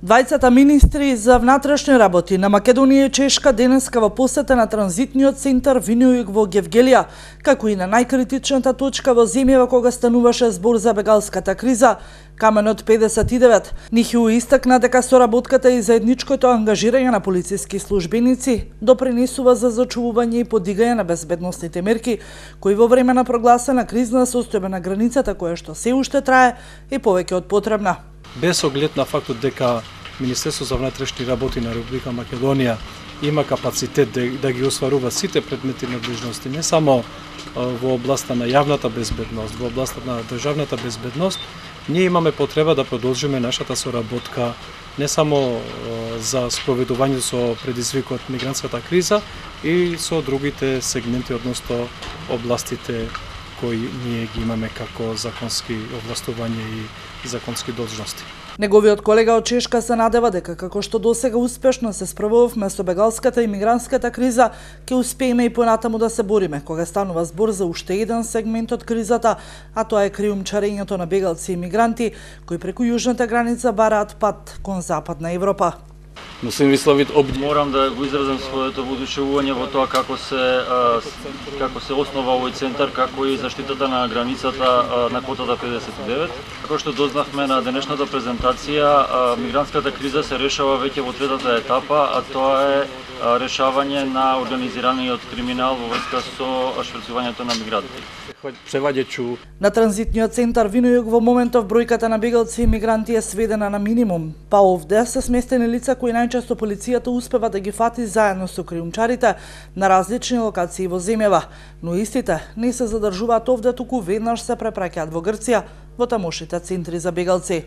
Двајцата министри за внатрешни работи на Македонија и Чешка денеска во посета на транзитниот центар Вино-југ во Гевгелија, како и на најкритичната точка во земјава кога стануваше збор за бегалската криза, Каменот 59. Нихиу истакна дека соработката и заедничкото ангажирање на полициски службеници допринесува за зачувување и подигање на безбедносните мерки, кои во време на прогласена кризна состојба на границата, која што се уште трае, е повеќе од потребна. Без оглед на фактот дека Министерството за внатрешни работи на Република Македонија има капацитет да ги остварува сите предмети надлежности, не само во областа на јавната безбедност, во областа на државната безбедност, ние имаме потреба да продолжиме нашата соработка не само за спроведување со предизвикот мигрантската криза и со другите сегменти, односно областите кои ние ги имаме како законски овластувања и законски должности. Неговиот колега од Чешка се надева дека како што досега успешно се справувавме со бегалската и мигрантската криза, ќе успееме и понатаму да се бориме кога станува збор за уште еден сегмент од кризата, а тоа е криумчарењето на бегалци и мигранти кои преку јужната граница бараат пат кон Западна Европа. Морам да го изразам своето воодушевување во тоа како се основа овој центар, како и заштитата на границата на квотата 59. Како што дознавме на денешната презентација, мигрантската криза се решава веќе во третата етапа, а тоа е решавање на организираниот криминал во врска со шверцувањето на мигранти. На транзитниот центар Вино-југ во моментов бројката на бегалци и мигранти е сведена на минимум, па овде се сместени лица кои најчесто полицијата успева да ги фати заедно со криумчарите на различни локации во земјава, но истите не се задржуваат овде, туку веднаш се препраќаат во Грција, во тамошните центри за бегалци.